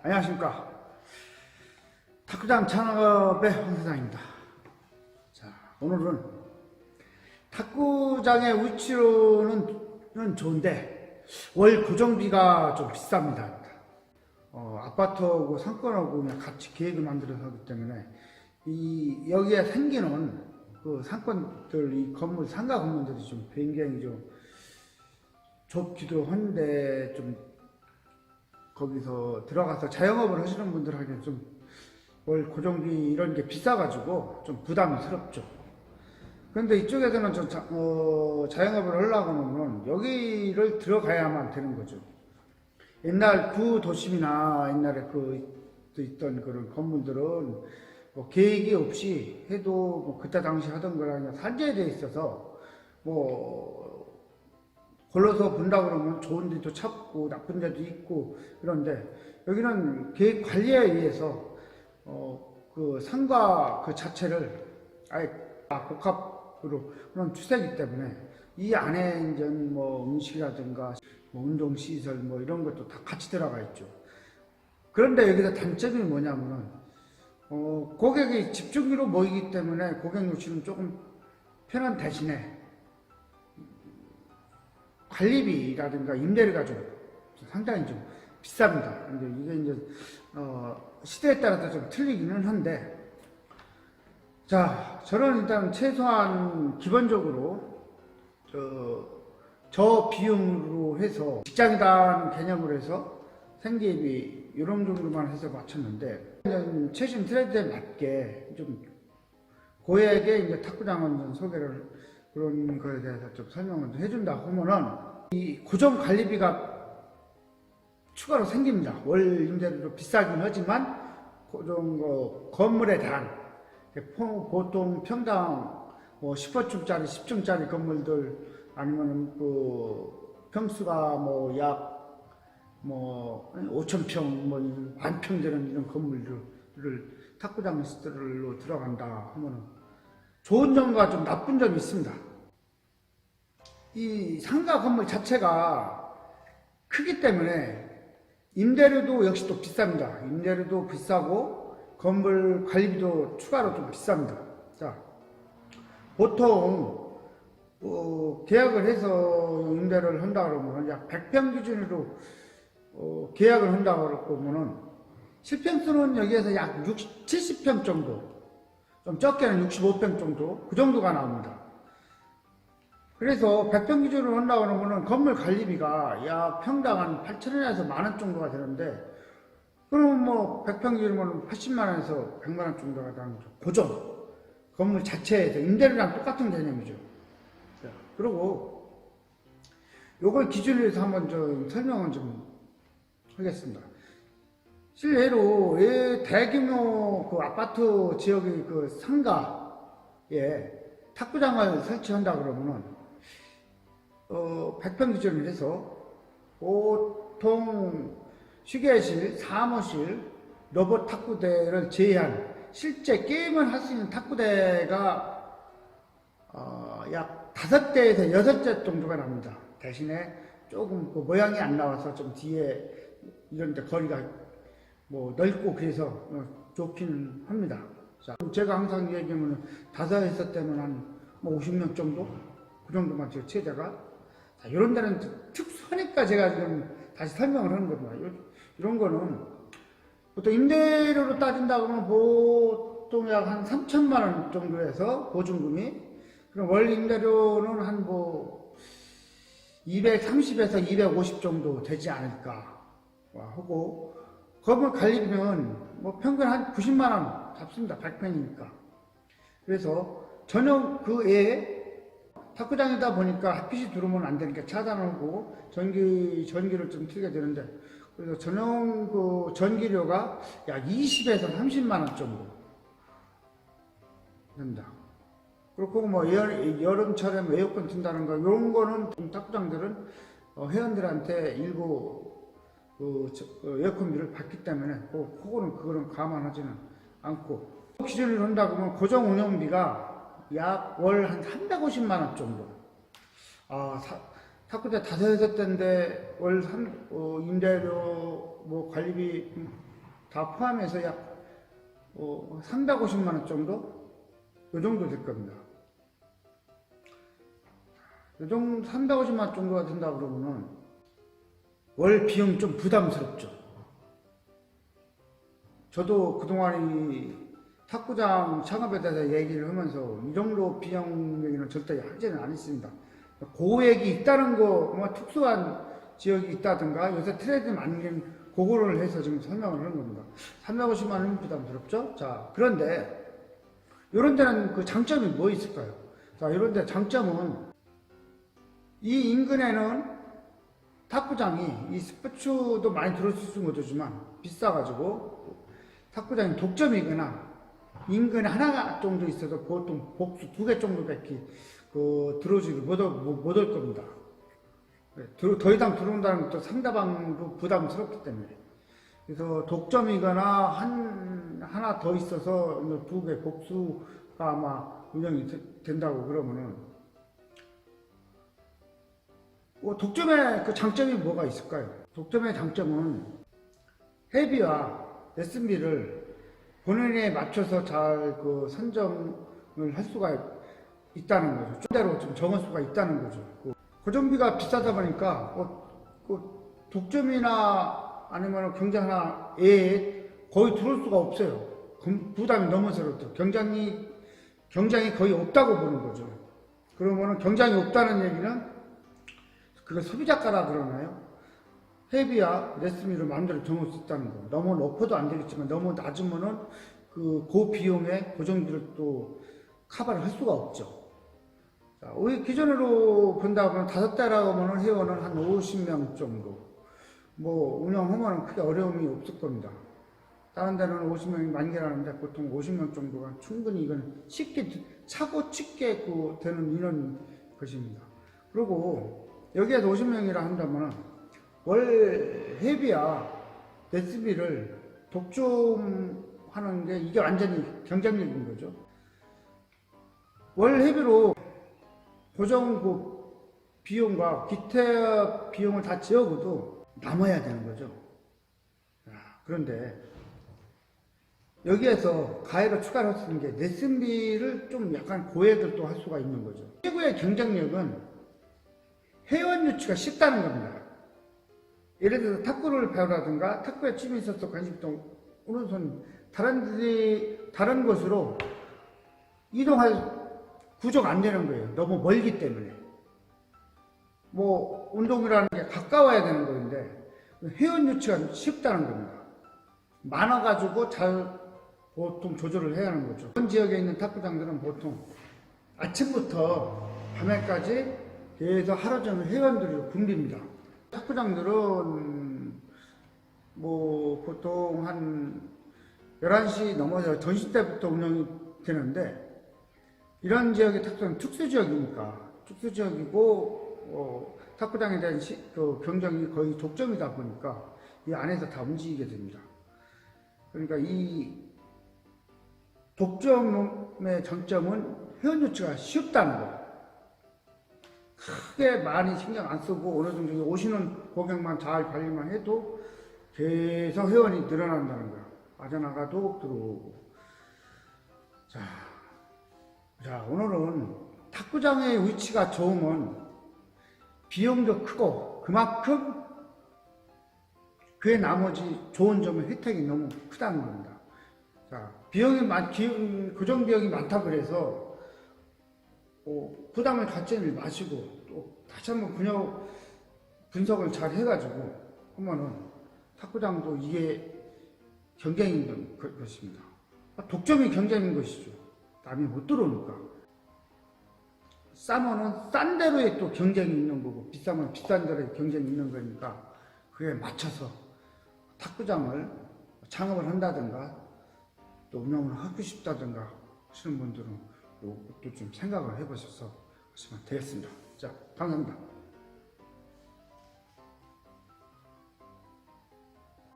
안녕하십니까. 탁구장 창업의 황사장입니다. 자, 오늘은 탁구장의 위치로는 좋은데 월 고정비가 좀 비쌉니다. 아파트하고 상권하고 그냥 같이 계획을 만들어서 하기 때문에 여기에 생기는 그 상권들, 이 건물, 상가 건물들이 좀 굉장히 좀 좁기도 한데 좀 거기서 들어가서 자영업을 하시는 분들에게 좀 월 고정비 이런 게 비싸가지고 좀 부담스럽죠. 그런데 이쪽에서는 좀 자영업을 하려고 하면 여기를 들어가야만 되는 거죠. 옛날 구도심이나 옛날에 있던 그런 건물들은 뭐 계획이 없이 해도 뭐 그때 당시 하던 거랑 그냥 산재되어 있어서 뭐 골라서 본다 그러면 좋은 데도 찾고 나쁜 데도 있고 그런데 여기는 계획 관리에 의해서 그 상가 그 자체를 아예 복합으로 그런 추세이기 때문에 이 안에 이제 뭐 음식이라든가 뭐 운동시설 뭐 이런 것도 다 같이 들어가 있죠. 그런데 여기서 단점이 뭐냐면은 고객이 집중기로 모이기 때문에 고객 욕심은 조금 편한 대신에 관리비라든가 임대료가 좀 상당히 좀 비쌉니다. 근데 이게 이제 시대에 따라서 좀 틀리기는 한데, 자, 저는 일단 최소한 기본적으로 저 비용으로 해서 직장이라는 개념으로 해서 생계비 이런 정도만 해서 맞췄는데, 최신 트렌드에 맞게 좀 고객에게 이제 탁구장을 좀 소개를 그런 거에 대해서 좀 설명을 좀 해준다 하면은 이 고정 관리비가 추가로 생깁니다. 월 임대료도 비싸긴 하지만 고정 건물에 대한 보통 평당 뭐 10호층짜리 10층짜리 건물들 아니면은 그 평수가 뭐 약 뭐 5,000평 뭐 10,000평 되는 이런 건물들을 탁구장으로 들어간다 하면은 좋은 점과 좀 나쁜 점이 있습니다. 이 상가 건물 자체가 크기 때문에 임대료도 역시 또 비쌉니다. 임대료도 비싸고 건물 관리비도 추가로 좀 비쌉니다. 자, 보통 계약을 해서 임대를 한다 그러면 약 100평 기준으로 계약을 한다 그러면은 실평수는 여기에서 약 60, 70평 정도, 좀 적게는 65평 정도, 그 정도가 나옵니다. 그래서 100평 기준으로 한다고 하면 건물 관리비가 약 평당 한 8,000원에서 만원 정도가 되는데, 그러면 뭐 100평 기준이면 80만원에서 100만원 정도가 되는 거죠. 고정. 건물 자체에서 임대료랑 똑같은 개념이죠. 그리고 요걸 기준으로 해서 한번 좀 설명을 좀 하겠습니다. 실례로 대규모 그 아파트 지역의 그 상가에 탁구장을 설치한다 그러면은 100평 기준으로 해서 보통 휴게실, 사무실, 로봇 탁구대를 제외한 실제 게임을 할 수 있는 탁구대가 약 5대에서 6대 정도가 납니다. 대신에 조금 그 모양이 안 나와서 좀 뒤에 이런 데 거리가 뭐 넓고 그래서 좋기는 합니다. 자, 제가 항상 얘기하면 5에서 때는 한 뭐 50명 정도? 그 정도만 지금 최대가. 자, 이런 데는 특수하니까 제가 지금 다시 설명을 하는 겁니다. 이런 거는 보통 임대료로 따진다고 하면 보통 약 한 3천만 원 정도에서 보증금이, 그럼 월 임대료는 한 뭐 230에서 250 정도 되지 않을까 하고, 건물 관리비는 뭐 평균 한 90만 원 잡습니다. 100평이니까. 그래서 전용 그 외에 탁구장이다 보니까 햇빛이 들어오면 안 되니까 차단하고 전기를 좀 틀게 되는데, 그래서 전용 그 전기료가 약 20에서 30만 원 정도 됩니다. 그리고 뭐 여름철에 에어컨 튼다는 거, 이런 거는 탁구장들은 회원들한테 일부 에어컨비를 받기 때문에 그거는 감안하지는 않고, 기준으로 한다고 하면 고정 운영비가 약 월 한 350만 원 정도. 탁구대 5, 6대인데 월 임대료 뭐 관리비 다 포함해서 약 350만 원 정도? 요 정도 될 겁니다. 요 정도 350만 원 정도가 된다 그러면은 월 비용 좀 부담스럽죠. 저도 그동안 이 탁구장 창업에 대해서 얘기를 하면서 이 정도 비용 얘기는 절대 하지는 않았습니다. 고액이 있다는 거, 뭐 특수한 지역이 있다든가 요새 트렌드 많은 그거를 해서 지금 설명을 하는 겁니다. 350만 원은 부담스럽죠? 자, 그런데 이런 데는 그 장점이 뭐 있을까요? 자, 이런 데 장점은 이 인근에는 탁구장이 이 스포츠도 많이 들어올 수 있는 거지만 비싸가지고 탁구장이 독점이거나 인근에 하나 정도 있어도 보통 복수 2개 정도밖에 들어오지 못할 겁니다. 더 이상 들어온다는 것도 상대방도 부담스럽기 때문에. 그래서 독점이거나 하나 더 있어서 2개 복수가 아마 운영이 된다고 그러면은 독점의 그 장점이 뭐가 있을까요? 독점의 장점은 회비와 레슨비를 본인에 맞춰서 잘 선정을 할 수가 있다는 거죠. 좀대로 좀 정할 수가 있다는 거죠. 고정비가 비싸다 보니까 독점이나 아니면 경장 하나에 거의 들어올 수가 없어요. 부담이 너무서 경장이 거의 없다고 보는 거죠. 그러면은 경장이 없다는 얘기는 그걸 소비자가라 그러나요? 회비와 레슨비를 마음대로 정할 수 있다는 거. 너무 높아도 안 되겠지만 너무 낮으면은 그 비용에 고정비를 또 커버를 할 수가 없죠. 자, 우리 기존으로 본다면 5대라고 하면 회원은 한 50명 정도. 뭐 운영하면 크게 어려움이 없을 겁니다. 다른 데는 50명이 만개라는데 보통 50명 정도가 충분히 이건 쉽게 차고 쉽게 되는 이런 것입니다. 그리고 여기에서 50명이라 한다면 월 회비와 레슨비를 독점하는 게 이게 완전히 경쟁력인 거죠. 월 회비로 고정 비용과 기타 비용을 다 지어도 남아야 되는 거죠. 그런데 여기에서 가해로 추가로 쓰는 게 레슨비를 좀 약간 고액을 또 할 수가 있는 거죠. 최고의 경쟁력은 회원 유치가 쉽다는 겁니다. 예를 들어서 탁구를 배우라든가 탁구에 취미 있어서 관심도 오른손 다른 곳으로 이동할 구조가 안 되는 거예요. 너무 멀기 때문에. 뭐 운동이라는 게 가까워야 되는 건데 회원 유치가 쉽다는 겁니다. 많아가지고 보통 조절을 해야 하는 거죠. 그런 지역에 있는 탁구장들은 보통 아침부터 밤에까지 계속 하루 종일 회원들로 붐빕니다. 탁구장들은 뭐 보통 한 11시 넘어서 전시 때부터 운영이 되는데 이런 지역의 탁구장은 특수지역이고 탁구장에 대한 경쟁이 거의 독점이다 보니까 이 안에서 다 움직이게 됩니다. 그러니까 이 독점의 장점은 회원 유치가 쉽다는 거. 크게 많이 신경 안 쓰고 어느 정도 오시는 고객만 잘 관리만 해도 계속 회원이 늘어난다는 거야. 빠져나가도 들어오고. 자, 오늘은 탁구장의 위치가 좋으면 비용도 크고 그만큼 그의 나머지 좋은 점의 혜택이 너무 크다는 겁니다. 자, 고정 비용이 많다 그래서 부담을 갖지는 마시고 또 다시 한번 분석을 잘 해가지고 하면은 탁구장도 이게 경쟁인 것입니다. 독점이 경쟁인 것이죠. 남이 못 들어오니까. 싸면은 싼 대로의 또 경쟁이 있는 거고 비싸면 비싼 대로의 경쟁이 있는 거니까 그에 맞춰서 탁구장을 창업을 한다든가 또 운영을 하고 싶다든가 하시는 분들은 이것도 좀 생각을 해보셔서 하시면 되겠습니다. 자, 감사합니다.